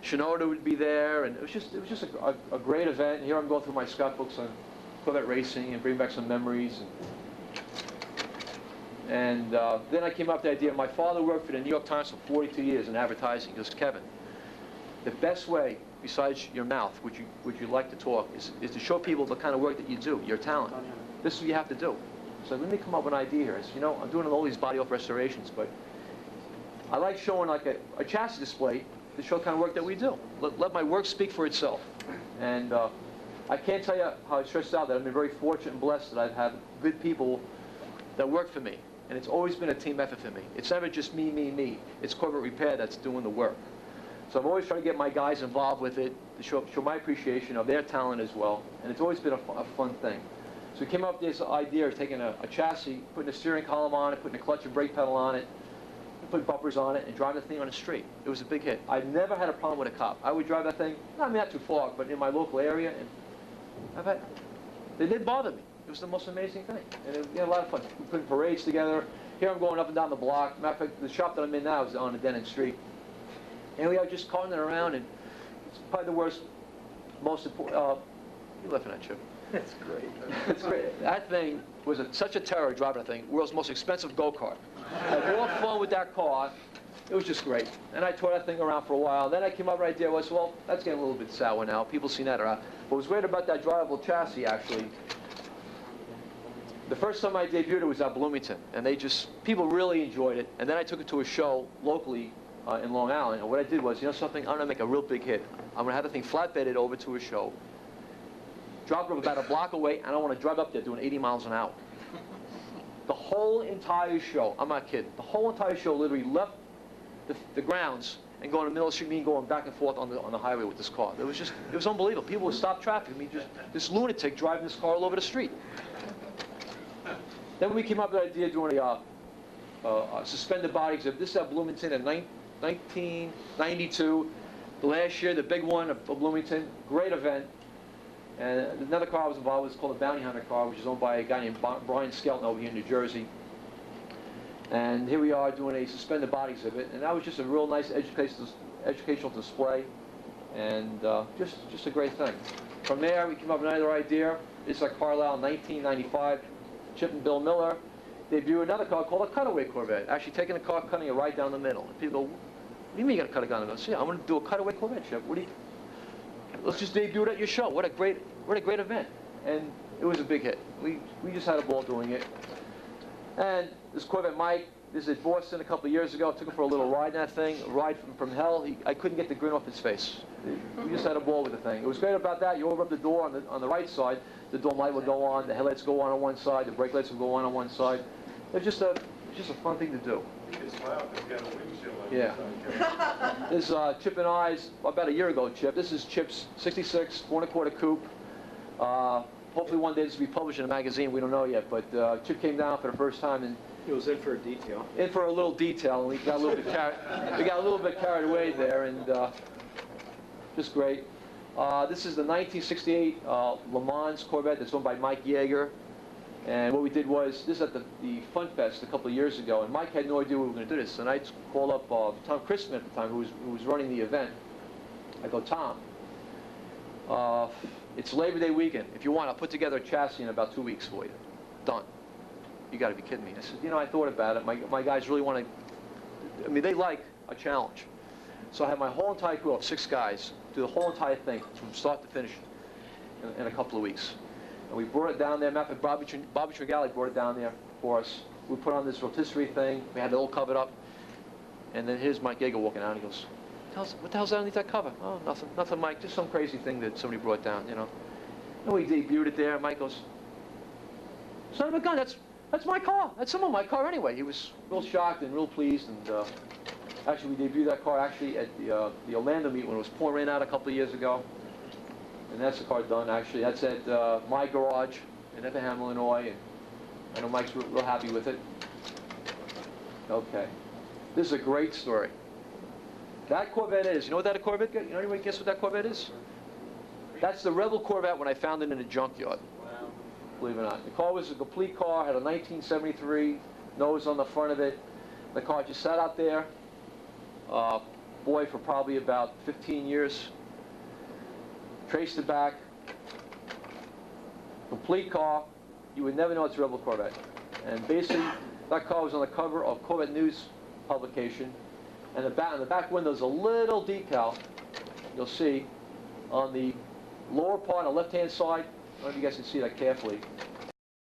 Shinoda would be there, and it was just a great event. And here I'm going through my scrapbooks on Corvette racing and bring back some memories. And then I came up with the idea. My father worked for the New York Times for 42 years in advertising. He goes, Kevin, the best way, besides your mouth, would you like to talk, is to show people the kind of work that you do, your talent. This is what you have to do. So let me come up with an idea here. So, I'm doing all these body-off restorations, but I like showing like a chassis display to show the kind of work that we do. Let my work speak for itself. And I can't tell you how I stressed out that I've been very fortunate and blessed that I've had good people that work for me. And it's always been a team effort for me. It's never just me, me, me. It's Corvette Repair that's doing the work. So I'm always trying to get my guys involved with it to show my appreciation of their talent as well. And it's always been a fun thing. So we came up with this idea of taking a chassis, putting a steering column on it, putting a clutch and brake pedal on it, putting bumpers on it, and driving the thing on the street. It was a big hit. I've never had a problem with a cop. I would drive that thing, not too far, but in my local area, and they didn't bother me. It was the most amazing thing. And it was a lot of fun. We put parades together. Here I'm going up and down the block. Matter of fact, the shop that I'm in now is on the Denton Street. And we are just carting it around, and it's probably the worst, most important, you're laughing at, Chip. It's great. It's great. That thing was such a terror driving the thing. World's most expensive go-kart. I had more fun with that car. It was just great. And I tore that thing around for a while. Then I came up with an idea. I said, well, that's getting a little bit sour now. People seen that around. What was great about that drivable chassis, actually, the first time I debuted it was at Bloomington. And people really enjoyed it. And then I took it to a show locally in Long Island. And what I did was, something, I'm going to make a real big hit. I'm going to have the thing flatbedded over to a show. Drop it about a block away, and I want to drive up there doing 80 miles an hour. The whole entire show, I'm not kidding, the whole entire show literally left the grounds and go in the middle of the street, me going back and forth on the highway with this car. It was unbelievable. People would stop traffic. I mean, just this lunatic driving this car all over the street. Then we came up with the idea of doing a suspended body exhibit. This is at Bloomington in 1992. The last year, the big one of Bloomington, great event. And another car I was involved with is called the Bounty Hunter car, which is owned by a guy named Brian Skelton over here in New Jersey. And here we are doing a suspended body exhibit, and that was just a real nice educational display, and just a great thing. From there, we came up with another idea. It's at Carlisle in 1995. Chip and Bill Miller debuted another car called a cutaway Corvette, actually taking a car, cutting it right down the middle. And people go, what do you mean you got to cut it down the middle? I said, yeah, I'm going to do a cutaway Corvette, Chip. Let's just debut it at your show. What a great event. And it was a big hit. We just had a ball doing it. And this Corvette Mike, this is at Boston a couple of years ago. I took him for a little ride in that thing, a ride from hell. I couldn't get the grin off his face. We just had a ball with the thing. It was great about that. You open up the door on the right side, the dome light will go on, the headlights go on one side, the brake lights will go on one side. It was just a fun thing to do. Yeah. This Chip and I's about a year ago, Chip. This is Chip's 66 4¼ coupe. Hopefully one day this will be published in a magazine. We don't know yet, but Chip came down for the first time and he was in for a detail. In for a little detail, and we got a little bit carried away there, and just great. This is the 1968 Le Mans Corvette that's owned by Mike Yeager. And what we did was, this is at the Fun Fest a couple of years ago, and Mike had no idea we were going to do this. And I called up Tom Christman at the time, who was running the event. I go, Tom, it's Labor Day weekend. If you want, I'll put together a chassis in about 2 weeks for you. Done. You got to be kidding me. I said, I thought about it. My guys really want to, they like a challenge. So I had my whole entire crew of 6 guys do the whole entire thing from start to finish in a couple of weeks. And we brought it down there. Matter of fact, Bobby Tringali brought it down there for us. We put on this rotisserie thing. We had it all covered up. And then here's Mike Yeager walking out, and he goes, what the hell's underneath that cover? Oh, nothing, Mike. Just some crazy thing that somebody brought down, And we debuted it there. And Mike goes, son of a gun, that's my car. That's some of my car anyway. He was real shocked and real pleased. And actually, we debuted that car actually at the Orlando meet when it was pouring rain out a couple of years ago. And that's the car done, actually. That's at my garage in Effingham, Illinois. And I know Mike's real happy with it. Okay. This is a great story. That Corvette is, you know what that Corvette is? Anybody guess what that Corvette is? That's the Rebel Corvette when I found it in a junkyard. Wow. Believe it or not. The car was a complete car, had a 1973 nose on the front of it. The car just sat out there. boy for probably about 15 years. Traced it back. Complete car. You would never know it's a Rebel Corvette. And basically, that car was on the cover of Corvette News publication. And on the back window is a little decal you'll see on the lower part, on the left-hand side. I don't know if you guys can see that carefully.